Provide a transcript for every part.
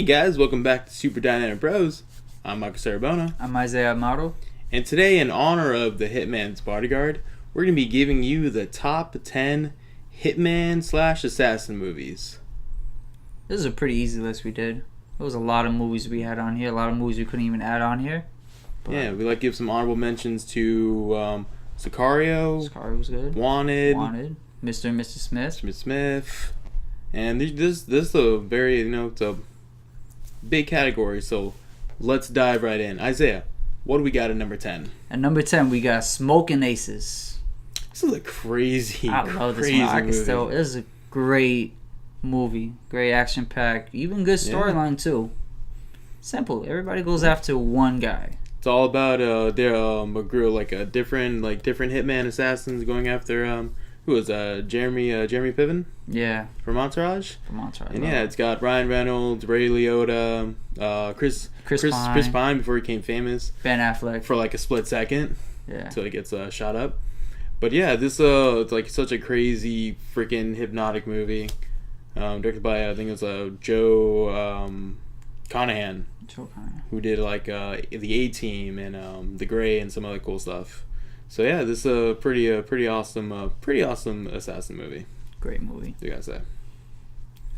guys, welcome back to Super Dynamic Bros. I'm Michael Sarabona. I'm Isaiah Amaro. And today, in honor of the Hitman's Bodyguard, we're going to be giving you the top 10 Hitman/assassin movies. This is a pretty easy list we did. There was a lot of movies we had on here, a lot of movies we couldn't even add on here. But yeah, we like to give some honorable mentions to Sicario. Sicario was good. Wanted. Mr. and Mrs. Smith. Mr. Smith. And this is a very, it's a big category, so let's dive right in. Isaiah, what do we got at number 10? At number 10, we got Smoking Aces. This is a crazy, I love this one. I can still, this is a great movie. Great action pack. Even good storyline, too. Simple. Everybody goes after one guy. It's all about a different hitman assassins going after who was Jeremy Piven? Yeah. From Entourage? And yeah, it's got Ryan Reynolds, Ray Liotta, Chris Pine before he became famous. Ben Affleck. For like a split second. Yeah. Until he gets shot up. But yeah, this it's like such a crazy freaking hypnotic movie. Directed by I think it was Joe Conahan. Who did like the A-Team and The Grey and some other cool stuff. So yeah, this is a pretty awesome assassin movie. Great movie. What do you guys say?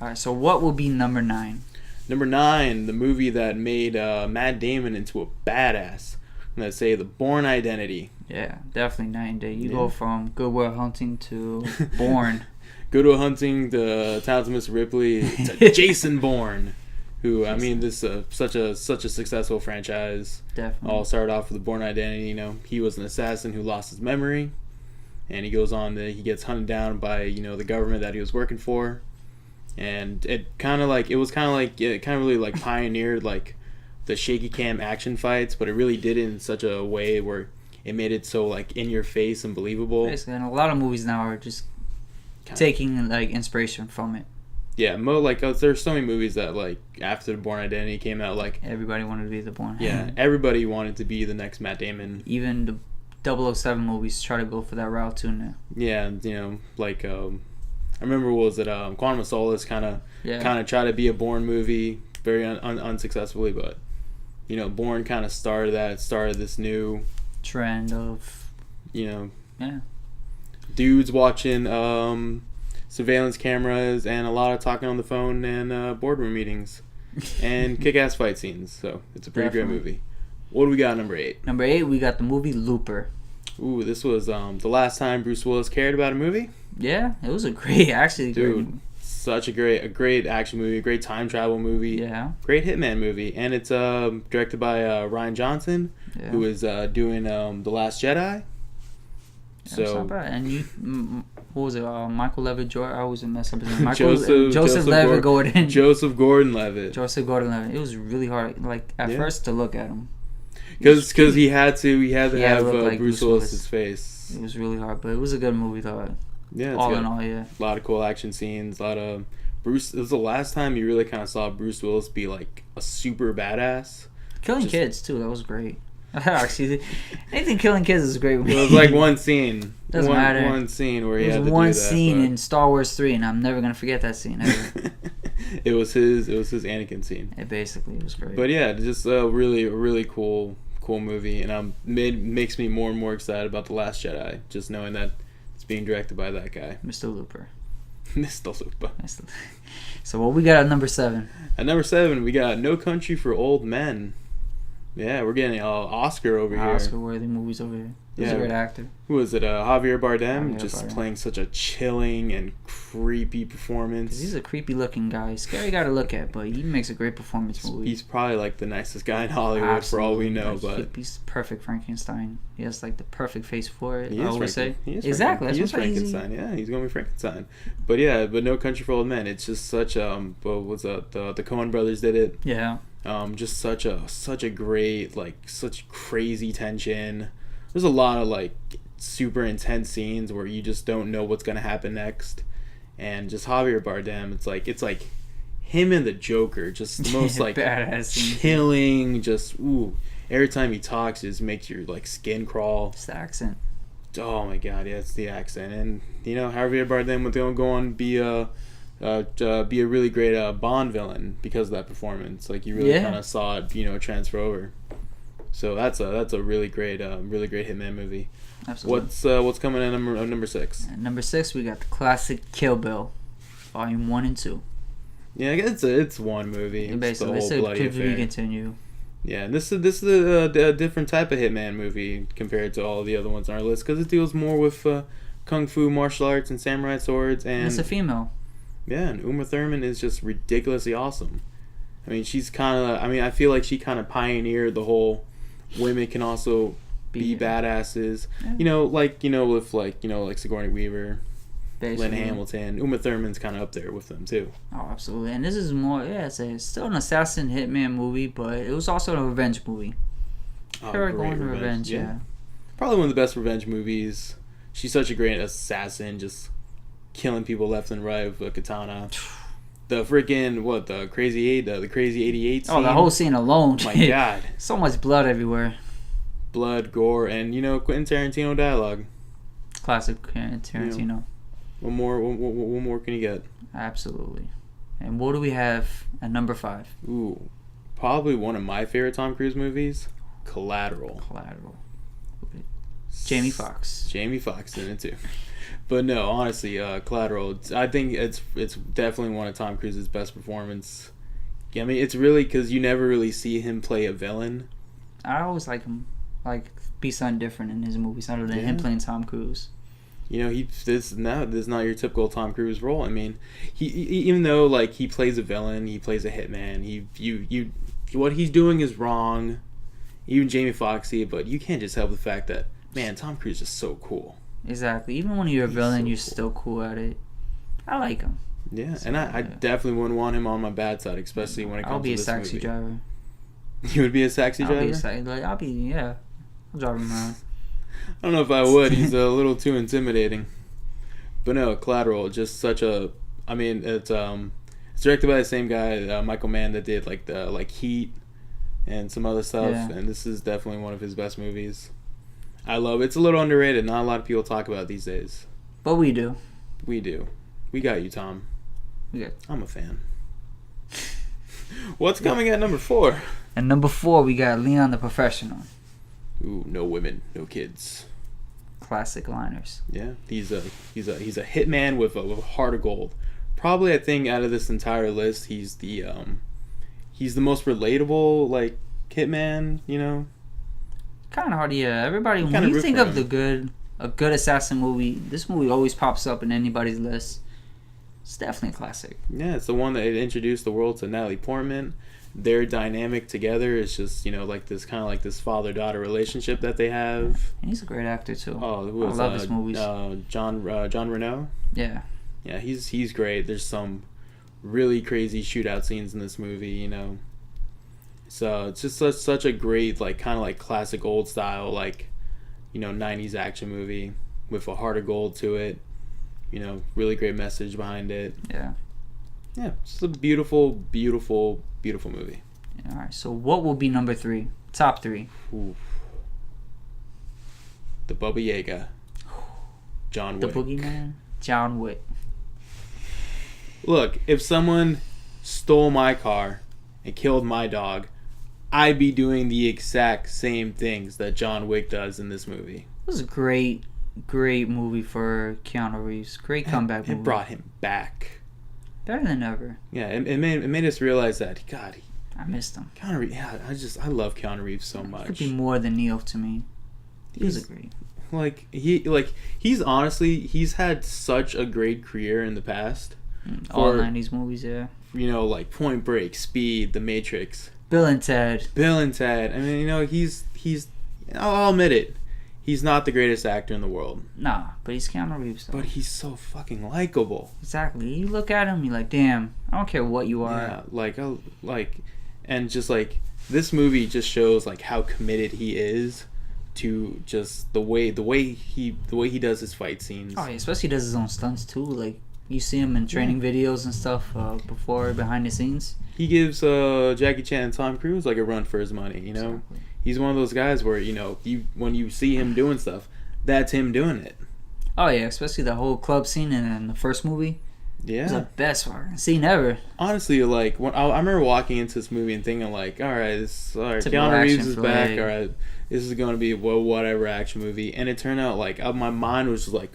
All right, so what will be number 9? Number 9, the movie that made Matt Damon into a badass. I'm gonna say the Bourne Identity. Yeah, definitely night and day. You go from Good Will Hunting to Bourne. Good Will Hunting to Talented Mr. Ripley to Jason Bourne. Who, I mean, this is such a successful franchise. Definitely. All started off with the Bourne Identity. He was an assassin who lost his memory, and he goes on he gets hunted down by the government that he was working for, and it kind of really pioneered like the shaky cam action fights, but it really did it in such a way where it made it so like in your face and believable. Basically, and a lot of movies now are just taking like inspiration from it. Yeah, there's so many movies that like after the Bourne Identity came out, like everybody wanted to be the Bourne. Yeah, everybody wanted to be the next Matt Damon. Even the 007 movies try to go for that route too now. Yeah, I remember Quantum of Solace kind of tried to be a Bourne movie very unsuccessfully, but Bourne kind of started this new trend of dudes watching surveillance cameras and a lot of talking on the phone and boardroom meetings and kick-ass fight scenes. So it's a pretty great movie. What do we got at number 8? Number 8, we got the movie Looper. Ooh, this was the last time Bruce Willis cared about a movie. Yeah, it was a great, such a great action movie, a great time travel movie. Yeah. Great Hitman movie. And it's directed by Ryan Johnson, who is doing The Last Jedi. So that's not bad. And what was it? Michael Levitt Jordan. I always mess up his name. Joseph Levitt-Gordon. Joseph Gordon-Levitt. Joseph Gordon-Levitt. It was really hard, at first, to look at him. Because he had to have Bruce Willis's face. It was really hard, but it was a good movie though. Yeah, all in all, yeah. A lot of cool action scenes. A lot of Bruce. It was the last time you really kind of saw Bruce Willis be like a super badass. Killing kids too. That was great. Actually, anything killing kids is a great movie. It was like one scene. Doesn't matter. One scene where he had to do that. One scene in Star Wars 3, and I'm never gonna forget that scene ever. It was his Anakin scene. It basically was great. But yeah, just a really cool movie, and makes me more and more excited about The Last Jedi, just knowing that it's being directed by that guy, Mr. Looper. Mr. Looper. So what we got at number 7? At number 7, we got No Country for Old Men. Yeah, we're getting Oscar over here. Oscar-worthy movies over here. He's a great actor. Who was it? Javier Bardem, playing such a chilling and creepy performance. He's a creepy-looking guy. Scary guy to look at, but he makes a great performance. He's probably like the nicest guy in Hollywood for all we know. But he's perfect Frankenstein. He has like the perfect face for it. He is exactly. He is Frankenstein. Yeah, he's gonna be Frankenstein. But yeah, No Country for Old Men. It's just such the Coen brothers did it. Yeah. Just such a great, such crazy tension. There's a lot of super intense scenes where you just don't know what's gonna happen next, and just Javier Bardem. It's like him and the Joker, just the most badass chilling. Just every time he talks, it just makes your skin crawl. It's the accent. Oh my god, yeah, it's the accent, and Javier Bardem would go on be be a really great Bond villain because of that performance. Like you really kind of saw it, transfer over. So that's a really great Hitman movie. Absolutely. What's coming in number 6? At number 6, we got the classic Kill Bill, Volume 1 and 2. Yeah, it's one movie. Basically, it's a movie continue. Yeah, and this is a different type of Hitman movie compared to all the other ones on our list because it deals more with kung fu, martial arts, and samurai swords. And it's a female. Yeah, and Uma Thurman is just ridiculously awesome. I mean, I feel like she kind of pioneered the whole women can also be badasses. Yeah. With Sigourney Weaver, Lynn Hamilton. Uma Thurman's kind of up there with them too. Oh, absolutely. And this is more, it's still an assassin hitman movie, but it was also a revenge movie. Oh, great revenge. Yeah. Probably one of the best revenge movies. She's such a great assassin, just killing people left and right with a katana. The freaking the crazy 88 scene. Oh, the whole scene alone. Oh my God. So much blood everywhere. Blood, gore, and Quentin Tarantino dialogue. Classic Quentin Tarantino. What more can you get? Absolutely. And what do we have at number 5? Ooh, probably one of my favorite Tom Cruise movies, Collateral. Okay. Jamie Foxx in it too. But no, honestly, Collateral. I think it's definitely one of Tom Cruise's best performance. Yeah, I mean, it's really because you never really see him play a villain. I always like him, be something different in his movies other than him playing Tom Cruise. This is not your typical Tom Cruise role. I mean, he even though he plays a villain, he plays a hitman. What he's doing is wrong. Even Jamie Foxx, but you can't just help the fact that Tom Cruise is so cool. Exactly. Even when you're a villain, you're still cool at it. I like him. Yeah, so, and I definitely wouldn't want him on my bad side, especially when it comes to this movie. I'll be a taxi driver. You would be a taxi driver? I'll drive him around. I don't know if I would. He's a little too intimidating. But no, Collateral, just such a... I mean, it's directed by the same guy, Michael Mann, that did Heat and some other stuff. Yeah. And this is definitely one of his best movies. I love it. It's a little underrated. Not a lot of people talk about it these days. But we do. We do. We got you, Tom. Yeah. I'm a fan. What's coming at number 4? At number 4, we got Leon the Professional. Ooh, no women, no kids. Classic liners. Yeah, he's a hitman with a heart of gold. Probably, I think, out of this entire list, he's the most relatable hitman. Kind of hard, yeah. Everybody, when you think of a good assassin movie, this movie always pops up in anybody's list. It's definitely a classic. Yeah, it's the one that introduced the world to Natalie Portman. Their dynamic together is just this kind of this father-daughter relationship that they have. And he's a great actor too. Oh, I love his movies. John Reno. Yeah. Yeah, he's great. There's some really crazy shootout scenes in this movie. So it's just such a great classic old style 90s action movie with a heart of gold to it. Really great message behind it. Yeah. Yeah, it's a beautiful, beautiful, beautiful movie. All right, so what will be number 3? Top 3. Ooh. The Baba Yaga. John Wick. The Boogeyman. John Wick. Look, if someone stole my car and killed my dog, I'd be doing the exact same things that John Wick does in this movie. It was a great movie for Keanu Reeves. Great comeback movie. It brought him back. Better than ever. Yeah, it made us realize that. God, I missed him. Keanu Reeves, I love Keanu Reeves so much. He could be more than Neo to me. He's great. He's had such a great career in the past. All 90s movies, yeah. Point Break, Speed, The Matrix. Bill and Ted. I mean, he's I'll admit it. He's not the greatest actor in the world. Nah, but he's Keanu Reeves, though. But he's so fucking likable. Exactly. You look at him, you're like, damn, I don't care what you are. Yeah, and just this movie just shows how committed he is to just the way he does his fight scenes. Oh, yeah, especially he does his own stunts too. You see him in training videos and stuff behind the scenes. He gives Jackie Chan and Tom Cruise a run for his money. Exactly. He's one of those guys where when you see him doing stuff, that's him doing it. Oh yeah, especially the whole club scene in the first movie. Yeah. It was the best fucking scene ever. Honestly, like, when I remember walking into this movie and thinking, like, all right, Keanu Reeves is back. All right, this is going to be a whatever action movie. And it turned out, like, my mind was just, like,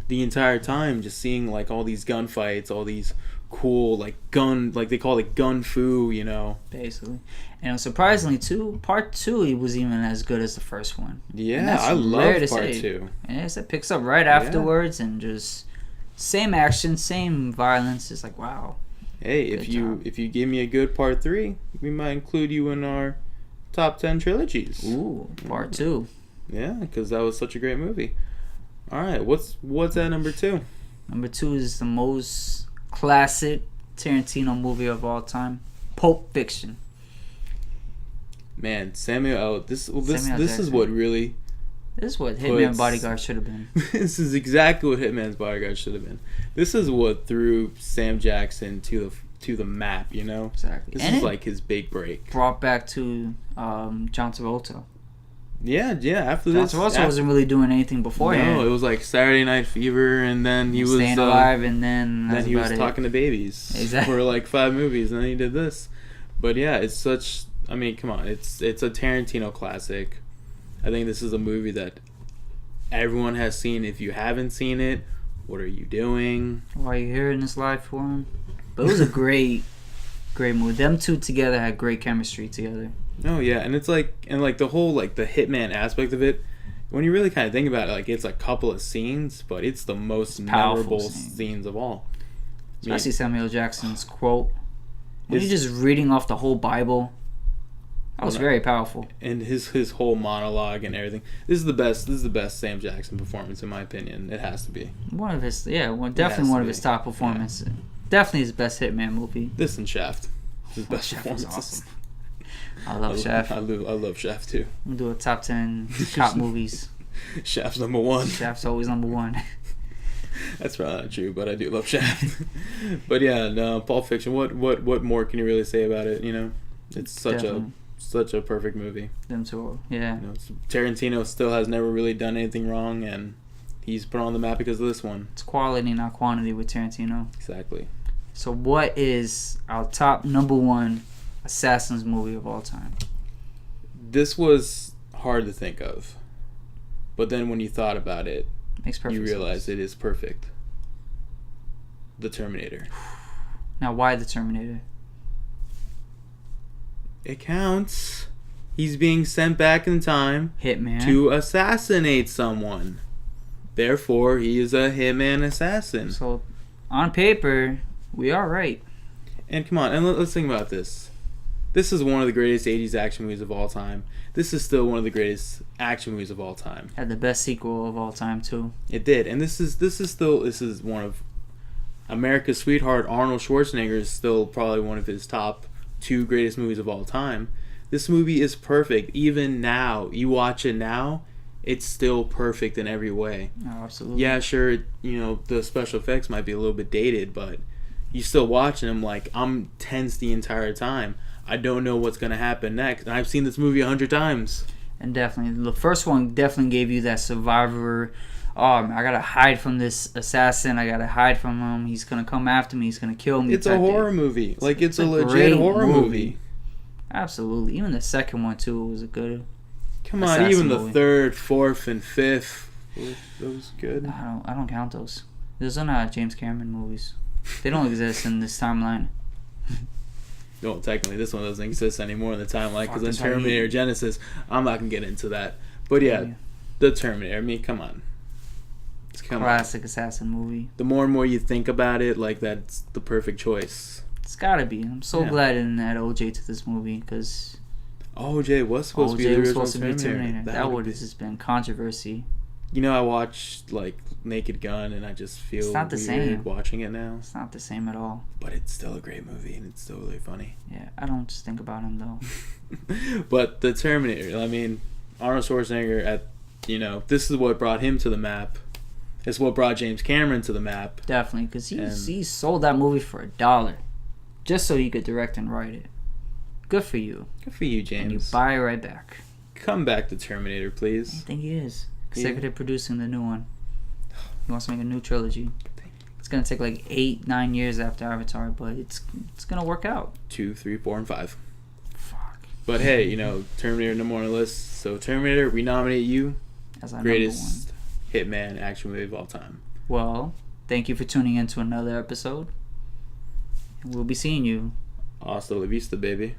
the entire time just seeing, like, all these gunfights, all these cool, like, like, they call it gun fu, you know. Basically. And surprisingly, part 2, it was even as good as the first one. Yeah, I love part 2. Yes, it picks up right afterwards and just... Same action, same violence. It's like, wow. Hey, if you give me a good part 3, we might include you in our top 10 trilogies. Ooh, part 2. Yeah, because that was such a great movie. All right, what's at number 2? Number 2 is the most classic Tarantino movie of all time, Pulp Fiction. Man, this is what really... This is what Hitman Bodyguard should have been. This is exactly what Hitman's Bodyguard should have been. This is what threw Sam Jackson to the map, you know? Exactly. This is like his big break. Brought back to John Travolta. Yeah. After John this, Travolta wasn't really doing anything beforehand. No, it was like Saturday Night Fever, and then he was Staying Alive, and then he was talking to babies for like 5 movies, and then he did this. But yeah, it's such. I mean, come on, it's a Tarantino classic. I think this is a movie that everyone has seen. If you haven't seen it, what are you doing? Why are you here in this live form? But it was a great movie. Them two together had great chemistry together. Oh yeah, and it's like the whole like the Hitman aspect of it. When you really kind of think about it, like it's a couple of scenes, but it's the most memorable scenes of all. Especially Samuel Jackson's quote. When he's just reading off the whole Bible. That was very powerful. And his whole monologue and everything. This is the best Sam Jackson performance in my opinion. It has to be. One of his definitely one of his top performances. Yeah. Definitely his best Hitman movie. This and Shaft. His best Shaft performances. was awesome. I love Shaft. I love Shaft too. I'm gonna do a top 10 cop movies. Shaft's number 1. Shaft's always number 1. That's probably not true, but I do love Shaft. But yeah, no, Pulp Fiction. What more can you really say about it? You know, it's such a perfect movie. Them two, yeah. You know, Tarantino still has never really done anything wrong, and he's put on the map because of this one. It's quality, not quantity, with Tarantino. Exactly. So, what is our top number 1 Assassins movie of all time? This was hard to think of, but then when you thought about it, you realize it is perfect. The Terminator. Now, why The Terminator? It counts. He's being sent back in time Hitman to assassinate someone. Therefore, he is a Hitman assassin. So, on paper, we are right. And come on, and let's think about this. This is one of the greatest 80s action movies of all time. This is still one of the greatest action movies of all time. Had the best sequel of all time too. It did, and this is one of America's sweetheart. Arnold Schwarzenegger is still probably one of his top 2 greatest movies of all time. This movie is perfect. Even now, you watch it now, it's still perfect in every way. Oh, absolutely. Yeah, sure, you know, the special effects might be a little bit dated, but you still watching them like I'm tense the entire time. I don't know what's going to happen next. And I've seen this movie 100 times. And definitely, the first one definitely gave you that survivor. I got to hide from this assassin. I got to hide from him. He's going to come after me. He's going to kill me. It's a horror movie. Like, it's a legit horror movie. Absolutely. Even the second one, too, was a good Come on, even the third, fourth, and fifth. Those good. I don't count those. Those are not James Cameron movies. They don't exist in this timeline. Well, technically, this one doesn't exist anymore in the timeline because in Terminator Genesis, I'm not going to get into that. But yeah, the Terminator. I mean, come on. Classic assassin movie. The more and more you think about it, like, that's the perfect choice. It's got to be. I'm so glad I didn't add OJ to this movie because... OJ was supposed to be the original Terminator. That would have just been controversy. You know, I watched like Naked Gun, and I just feel it's not the weird same. Watching it now. It's not the same at all. But it's still a great movie, and it's still really funny. Yeah, I don't just think about him though. But the Terminator, I mean, Arnold Schwarzenegger this is what brought him to the map. It's what brought James Cameron to the map. Definitely, because he sold that movie for $1, just so he could direct and write it. Good for you. Good for you, James. And you buy it right back. Come back to Terminator, please. I think he is. Executive producing the new one. He wants to make a new trilogy. It's gonna take like 8-9 years after Avatar, but it's gonna work out. 2, 3, 4, and 5. Fuck. But hey, you know, Terminator number 1 on the list. So Terminator, we nominate you As our greatest Hitman action movie of all time. Well, thank you for tuning in to another episode. We'll be seeing you. Hasta la vista, baby.